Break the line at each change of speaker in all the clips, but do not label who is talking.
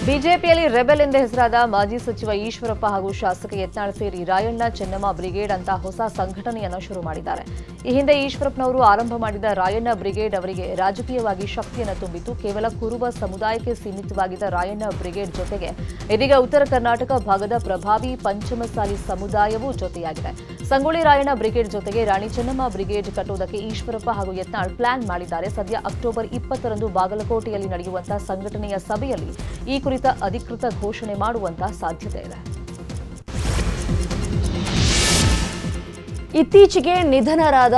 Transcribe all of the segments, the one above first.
ಬಿಜೆಪಿಯಲ್ಲಿ ರೆಬೆಲ್ ಎಂದೇ ಹೆಸರಾದ ಮಾಜಿ ಸಚಿವ ಈಶ್ವರಪ್ಪ ಹಾಗೂ ಶಾಸಕ ಯತ್ನಾಳ್ ಸೇರಿ ರಾಯಣ್ಣ ಚೆನ್ನಮ್ಮ ಬ್ರಿಗೇಡ್ ಅಂತ ಹೊಸ ಸಂಘಟನೆಯನ್ನು ಶುರು ಮಾಡಿದ್ದಾರೆ. ಈ ಹಿಂದೆ ಈಶ್ವರಪ್ಪನವರು ಆರಂಭ ಮಾಡಿದ ರಾಯಣ್ಣ ಬ್ರಿಗೇಡ್ ಅವರಿಗೆ ರಾಜಕೀಯವಾಗಿ ಶಕ್ತಿಯನ್ನು ತುಂಬಿತ್ತು. ಕೇವಲ ಕುರುಬ ಸಮುದಾಯಕ್ಕೆ ಸೀಮಿತವಾಗಿದ್ದ ರಾಯಣ್ಣ ಬ್ರಿಗೇಡ್ ಜೊತೆಗೆ ಇದೀಗ ಉತ್ತರ ಕರ್ನಾಟಕ ಭಾಗದ ಪ್ರಭಾವಿ ಪಂಚಮಸಾಲಿ ಸಮುದಾಯವೂ ಜೊತೆಯಾಗಿದೆ. ಸಂಗೊಳ್ಳಿ ರಾಯಣ್ಣ ಬ್ರಿಗೇಡ್ ಜೊತೆಗೆ ರಾಣಿ ಚೆನ್ನಮ್ಮ ಬ್ರಿಗೇಡ್ ಕಟ್ಟುವುದಕ್ಕೆ ಈಶ್ವರಪ್ಪ ಹಾಗೂ ಯತ್ನಾಳ್ ಪ್ಲಾನ್ ಮಾಡಿದ್ದಾರೆ. ಸದ್ಯ ಅಕ್ಟೋಬರ್ 20ರಂದು ಬಾಗಲಕೋಟೆಯಲ್ಲಿ ನಡೆಯುವಂತಹ ಸಂಘಟನೆಯ ಸಭೆಯಲ್ಲಿ ಈ ಕುರಿತ ಅಧಿಕೃತ ಘೋಷಣೆ ಮಾಡುವಂತಹ ಸಾಧ್ಯತೆ ಇದೆ.
ಇತ್ತೀಚೆಗೆ ನಿಧನರಾದ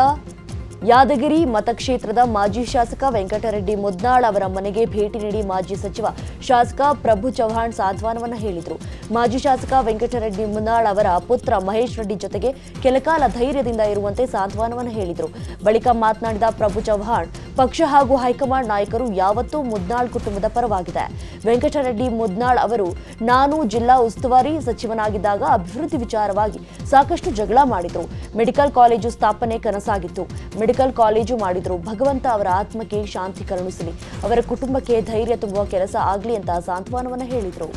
ಯಾದಗಿರಿ ಮತಕ್ಷೇತ್ರದ ಮಾಜಿ ಶಾಸಕ ವೆಂಕಟರೆಡ್ಡಿ ಮುದ್ನಾಳ್ ಅವರ ಮನೆಗೆ ಭೇಟಿ ನೀಡಿ ಮಾಜಿ ಸಚಿವ ಶಾಸಕ ಪ್ರಭು ಚವ್ಹಾಣ್ ಸಾಂತ್ವನವನ್ನು ಹೇಳಿದರು. ಮಾಜಿ ಶಾಸಕ ವೆಂಕಟರೆಡ್ಡಿ ಮುದ್ನಾಳ್ ಅವರ ಪುತ್ರ ಮಹೇಶ್ ರೆಡ್ಡಿ ಜೊತೆಗೆ ಕೆಲಕಾಲ ಧೈರ್ಯದಿಂದ ಇರುವಂತೆ ಸಾಂತ್ವನವನ್ನು ಹೇಳಿದರು. ಬಳಿಕ ಮಾತನಾಡಿದ ಪ್ರಭು ಚವ್ಹಾಣ್, ಪಕ್ಷ ಹಾಗೂ ಹೈಕಮಾಂಡ್ ನಾಯಕರು ಯಾವತ್ತೂ ಮುದ್ನಾಳ್ ಕುಟುಂಬದ ಪರವಾಗಿದೆ. ವೆಂಕಟರೆಡ್ಡಿ ಮುದ್ನಾಳ್ ಅವರು ನಾನು ಜಿಲ್ಲಾ ಉಸ್ತುವಾರಿ ಸಚಿವನಾಗಿದ್ದಾಗ ಅಭಿವೃದ್ಧಿ ವಿಚಾರವಾಗಿ ಸಾಕಷ್ಟು ಜಗಳ ಮಾಡಿದ್ರು. ಮೆಡಿಕಲ್ ಕಾಲೇಜು ಸ್ಥಾಪನೆ ಕನಸಾಗಿತ್ತು. ಮೆಡಿಕಲ್ ಕಾಲೇಜು ಮಾಡಿದ್ರು. ಭಗವಂತ ಅವರ ಆತ್ಮಕ್ಕೆ ಶಾಂತಿ ಕರುಣಿಸಲಿ, ಅವರ ಕುಟುಂಬಕ್ಕೆ ಧೈರ್ಯ ತುಂಬುವ ಕೆಲಸ ಆಗಲಿ ಅಂತ ಸಾಂತ್ವನವನ್ನು ಹೇಳಿದರು.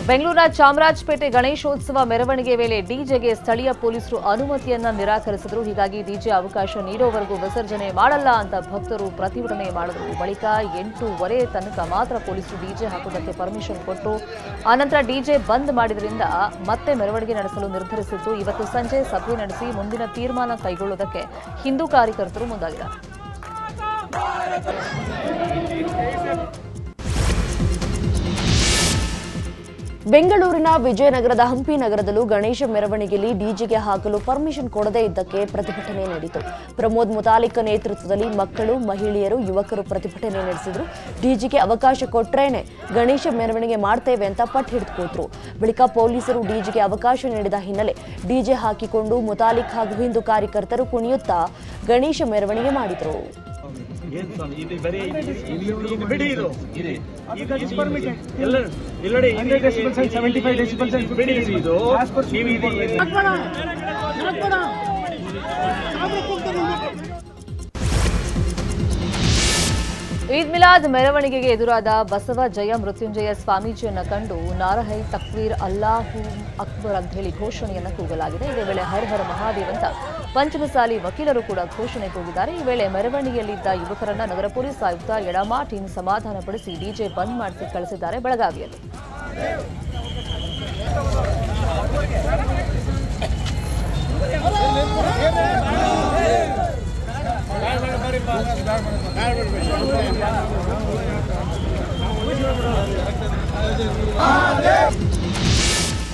ಬೆಂಗಳೂರಿನ ಚಾಮರಾಜಪೇಟೆ ಗಣೇಶೋತ್ಸವ ಮೆರವಣಿಗೆ ವೇಳೆ ಡಿಜೆಗೆ ಸ್ಥಳೀಯ ಪೊಲೀಸರು ಅನುಮತಿಯನ್ನ ನಿರಾಕರಿಸಿದರು. ಹೀಗಾಗಿ ಡಿಜೆ ಅವಕಾಶ ನೀಡುವವರೆಗೂ ವಿಸರ್ಜನೆ ಮಾಡಲ್ಲ ಅಂತ ಭಕ್ತರು ಪ್ರತಿಭಟನೆ ಮಾಡಿದರು. ಬಳಿಕ 8:30 ತನಕ ಮಾತ್ರ ಪೊಲೀಸರು ಡಿಜೆ ಹಾಕುವುದಕ್ಕೆ ಪರ್ಮಿಷನ್ ಕೊಟ್ಟು ಆನಂತರ ಡಿಜೆ ಬಂದ್ ಮಾಡಿದ್ರಿಂದ ಮತ್ತೆ ಮೆರವಣಿಗೆ ನಡೆಸಲು ನಿರ್ಧರಿಸಿದ್ದು. ಇವತ್ತು ಸಂಜೆ ಸಭೆ ನಡೆಸಿ ಮುಂದಿನ ತೀರ್ಮಾನ ಕೈಗೊಳ್ಳುವುದಕ್ಕೆ ಹಿಂದೂ ಕಾರ್ಯಕರ್ತರು ಮುಂದಾಗಿದ್ದಾರೆ.
ಬೆಂಗಳೂರಿನ ವಿಜಯನಗರದ ಹಂಪಿ ನಗರದಲ್ಲೂ ಗಣೇಶ ಮೆರವಣಿಗೆಯಲ್ಲಿ ಡಿಜೆಗೆ ಹಾಕಲು ಪರ್ಮಿಷನ್ ಕೊಡದೇ ಇದ್ದಕ್ಕೆ ಪ್ರತಿಭಟನೆ ನಡೆಯಿತು. ಪ್ರಮೋದ್ ಮುತಾಲಿಕ್ ನೇತೃತ್ವದಲ್ಲಿ ಮಕ್ಕಳು, ಮಹಿಳೆಯರು, ಯುವಕರು ಪ್ರತಿಭಟನೆ ನಡೆಸಿದ್ರು. ಡಿಜೆಗೆ ಅವಕಾಶ ಕೊಟ್ರೇನೆ ಗಣೇಶ ಮೆರವಣಿಗೆ ಮಾಡ್ತೇವೆ ಅಂತ ಪಟ್ಟು ಹಿಡಿದು ಕೂತ್ರು. ಬಳಿಕ ಪೊಲೀಸರು ಡಿಜೆಗೆ ಅವಕಾಶ ನೀಡಿದ ಹಿನ್ನೆಲೆ ಡಿಜೆ ಹಾಕಿಕೊಂಡು ಮುತಾಲಿಕ್ ಹಾಗೂ ಹಿಂದೂ ಕಾರ್ಯಕರ್ತರು ಕುಣಿಯುತ್ತಾ ಗಣೇಶ ಮೆರವಣಿಗೆ ಮಾಡಿದರು.
ಈದ್ ಮಿಲಾದ್ ಮೆರವಣಿಗೆಗೆ ಎದುರಾದ ಬಸವ ಜಯ ಮೃತ್ಯುಂಜಯ ಸ್ವಾಮೀಜಿಯನ್ನ ಕಂಡು ನಾರಹೈ ತಕ್ವೀರ್ ಅಲ್ಲಾಹು ಅಕ್ಬರ್ ಅಂತ ಹೇಳಿ ಘೋಷಣೆಯನ್ನು ಕೂಗಲಾಗಿದೆ. ಇದೇ ವೇಳೆ ಹರ ಹರ ಮಹಾದೇವ್ ಅಂತ ಪಂಚಮಸಾಲಿ ವಕೀಲರು ಕೂಡ ಘೋಷಣೆ ಕೂಗಿದ್ದಾರೆ. ಈ ವೇಳೆ ಮೆರವಣಿಗೆಯಲ್ಲಿದ್ದ ಯುವಕರನ್ನ ನಗರ ಪೊಲೀಸ್ ಆಯುಕ್ತ ಎಡಮಾಟಿನ್ ಸಮಾಧಾನಪಡಿಸಿ ಡಿಜೆ ಬಂದ್ ಮಾಡಿಸಿ ಕಳಿಸಿದ್ದಾರೆ. ಬೆಳಗಾವಿಯಲ್ಲಿ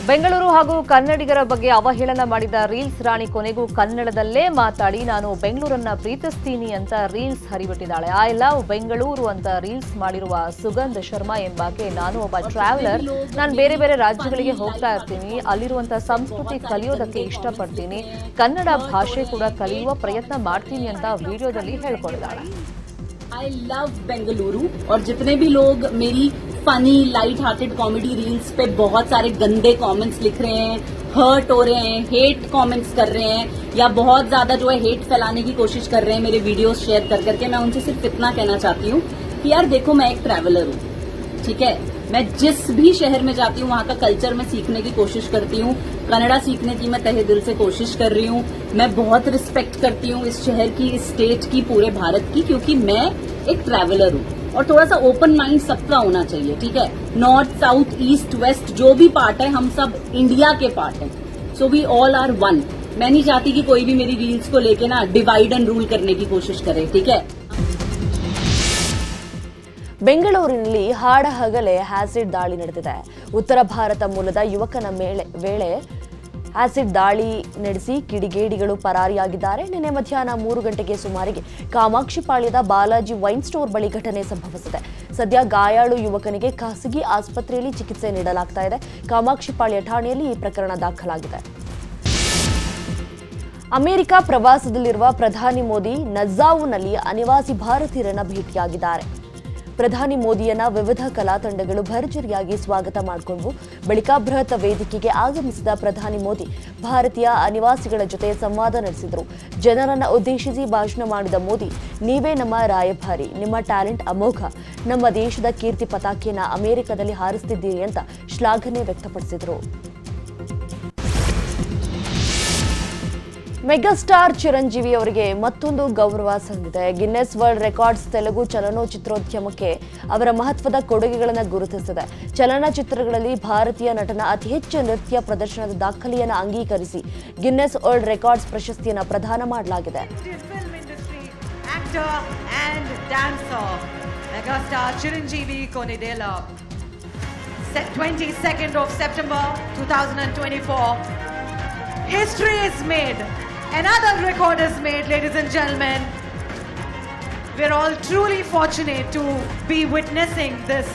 ಬೆಂಗಳೂರು ಹಾಗೂ ಕನ್ನಡಿಗರ ಬಗ್ಗೆ ಅವಹೇಳನ ಮಾಡಿದ ರೀಲ್ಸ್ ರಾಣಿ ಕೊನೆಗೂ ಕನ್ನಡದಲ್ಲೇ ಮಾತಾಡಿ ನಾನು ಬೆಂಗಳೂರನ್ನ ಪ್ರೀತಿಸ್ತೀನಿ ಅಂತ ರೀಲ್ಸ್ ಹರಿಬಿಟ್ಟಿದ್ದಾಳೆ. ಐ ಲವ್ ಬೆಂಗಳೂರು ಅಂತ ರೀಲ್ಸ್ ಮಾಡಿರುವ ಸುಗಂಧ್ ಶರ್ಮಾ ಎಂಬಾಕೆ ನಾನು ಒಬ್ಬ ಟ್ರಾವೆಲರ್, ನಾನು ಬೇರೆ ಬೇರೆ ರಾಜ್ಯಗಳಿಗೆ ಹೋಗ್ತಾ ಇರ್ತೀನಿ, ಅಲ್ಲಿರುವಂತಹ ಸಂಸ್ಕೃತಿ ಕಲಿಯೋದಕ್ಕೆ ಇಷ್ಟಪಡ್ತೀನಿ, ಕನ್ನಡ ಭಾಷೆ ಕೂಡ ಕಲಿಯುವ ಪ್ರಯತ್ನ ಮಾಡ್ತೀನಿ ಅಂತ ವಿಡಿಯೋದಲ್ಲಿ ಹೇಳ್ಕೊಂಡಿದ್ದಾಳೆ.
I love बेंगलुरु और जितने भी लोग मेरी funny light hearted comedy reels पे बहुत सारे गंदे कमेंट्स लिख रहे हैं, हर्ट हो रहे हैं, हेट कमेंट्स कर रहे हैं या बहुत ज्यादा जो है हेट फैलाने की कोशिश कर रहे हैं मेरे वीडियोस शेयर कर करके, मैं उनसे सिर्फ इतना कहना चाहती हूँ कि यार देखो मैं एक ट्रैवलर हूँ, ठीक है, मैं जिस भी शहर में जाती हूँ वहाँ का कल्चर मैं सीखने की कोशिश करती हूँ, कन्नड़ा सीखने की मैं तहे दिल से कोशिश कर रही हूँ. मैं बहुत रिस्पेक्ट करती हूँ इस शहर की, इस स्टेट की, पूरे भारत की, क्योंकि मैं एक ट्रैवलर हूँ और थोड़ा सा ओपन माइंड सबका होना चाहिए, ठीक है. नॉर्थ, साउथ, ईस्ट, वेस्ट जो भी पार्ट है हम सब इंडिया के पार्ट हैं, so we all are one. मैं नहीं चाहती कि कोई भी मेरी रील्स को लेके ना डिवाइड एंड रूल करने की कोशिश करे, ठीक है.
ಬೆಂಗಳೂರಿನಲ್ಲಿ ಹಾಡಹಗಲೇ ಆಸಿಡ್ ದಾಳಿ ನಡೆದಿದೆ. ಉತ್ತರ ಭಾರತ ಮೂಲದ ಯುವಕನ ವೇಳೆ ಆಸಿಡ್ ದಾಳಿ ನಡೆಸಿ ಕಿಡಿಗೇಡಿಗಳು ಪರಾರಿಯಾಗಿದ್ದಾರೆ. ನಿನ್ನೆ ಮಧ್ಯಾಹ್ನ 3 ಗಂಟೆಗೆ ಸುಮಾರಿಗೆ ಕಾಮಾಕ್ಷಿಪಾಳ್ಯದ ಬಾಲಾಜಿ ವೈನ್ ಸ್ಟೋರ್ ಬಳಿ ಘಟನೆ ಸಂಭವಿಸಿದೆ. ಸದ್ಯ ಗಾಯಾಳು ಯುವಕನಿಗೆ ಖಾಸಗಿ ಆಸ್ಪತ್ರೆಯಲ್ಲಿ ಚಿಕಿತ್ಸೆ ನೀಡಲಾಗ್ತಾ ಇದೆ. ಕಾಮಾಕ್ಷಿಪಾಳ್ಯ ಠಾಣೆಯಲ್ಲಿ ಈ ಪ್ರಕರಣ ದಾಖಲಾಗಿದೆ. ಅಮೆರಿಕ ಪ್ರವಾಸದಲ್ಲಿರುವ ಪ್ರಧಾನಿ ಮೋದಿ ನಜಾವುನಲ್ಲಿ ಅನಿವಾಸಿ ಭಾರತೀಯರನ್ನ ಭೇಟಿಯಾಗಿದ್ದಾರೆ. ಪ್ರಧಾನಿ ಮೋದಿಯನ್ನ ವಿವಿಧ ಕಲಾ ತಂಡಗಳು ಭರ್ಜರಿಯಾಗಿ ಸ್ವಾಗತ ಮಾಡಿಕೊಂಡವು. ಬಳಿಕ ಬೃಹತ್ ವೇದಿಕೆಗೆ ಆಗಮಿಸಿದ ಪ್ರಧಾನಿ ಮೋದಿ ಭಾರತೀಯ ಅನಿವಾಸಿಗಳ ಜೊತೆ ಸಂವಾದ ನಡೆಸಿದರು. ಜನರನ್ನ ಉದ್ದೇಶಿಸಿ ಭಾಷಣ ಮಾಡಿದ ಮೋದಿ, ನೀವೇ ನಮ್ಮ ರಾಯಭಾರಿ, ನಿಮ್ಮ ಟ್ಯಾಲೆಂಟ್ ಅಮೋಘ, ನಮ್ಮ ದೇಶದ ಕೀರ್ತಿ ಪತಾಕೆಯನ್ನ ಅಮೆರಿಕದಲ್ಲಿ ಹಾರಿಸುತ್ತಿದ್ದೀರಿ ಅಂತ ಶ್ಲಾಘನೆ ವ್ಯಕ್ತಪಡಿಸಿದರು. ಮೆಗಾಸ್ಟಾರ್ ಚಿರಂಜೀವಿ ಅವರಿಗೆ ಮತ್ತೊಂದು ಗೌರವ ಸಂದಿದೆ. ಗಿನ್ನೆಸ್ ವರ್ಲ್ಡ್ ರೆಕಾರ್ಡ್ಸ್ ತೆಲುಗು ಚಲನಚಿತ್ರೋದ್ಯಮಕ್ಕೆ ಅವರ ಮಹತ್ವದ ಕೊಡುಗೆಗಳನ್ನು ಗುರುತಿಸಿದೆ. ಚಲನಚಿತ್ರಗಳಲ್ಲಿ ಭಾರತೀಯ ನಟನ ಅತಿ ಹೆಚ್ಚು ನೃತ್ಯ ಪ್ರದರ್ಶನದ ದಾಖಲೆಯನ್ನು ಅಂಗೀಕರಿಸಿ ಗಿನ್ನೆಸ್ ವರ್ಲ್ಡ್ ರೆಕಾರ್ಡ್ಸ್ ಪ್ರಶಸ್ತಿಯನ್ನು ಪ್ರದಾನ ಮಾಡಲಾಗಿದೆ.
Megastar Chiranjeevi Konidela. 22nd of September 2024. History is made. Another record is made, ladies and gentlemen. We're all truly fortunate to be witnessing this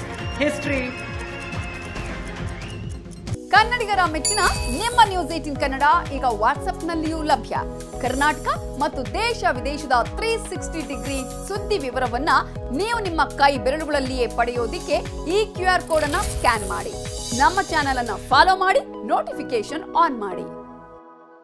history.
ಕನ್ನಡಿಗರ ಮೆಚ್ಚಿನ ನಿಮ್ಮ ನ್ಯೂಸ್ 18 ಕನ್ನಡ ಈಗ ವಾಟ್ಸ್ಆಪ್ನಲ್ಲಿಯೂ ಲಭ್ಯ. ಕರ್ನಾಟಕ ಮತ್ತು ದೇಶ ವಿದೇಶದ 360 ಡಿಗ್ರಿ ಸುದ್ದಿ ವಿವರವನ್ನ ನೀವು ನಿಮ್ಮ ಕೈ ಬೆರಳುಗಳಲ್ಲಿಯೇ ಪಡೆಯೋದಿಕ್ಕೆ ಈ QR ಕೋಡ್ ಅನ್ನು ಸ್ಕ್ಯಾನ್ ಮಾಡಿ. ನಮ್ಮ ಚಾನೆಲ್ ಅನ್ನು ಫಾಲೋ ಮಾಡಿ, ನೋಟಿಫಿಕೇಶನ್ ಆನ್ ಮಾಡಿ.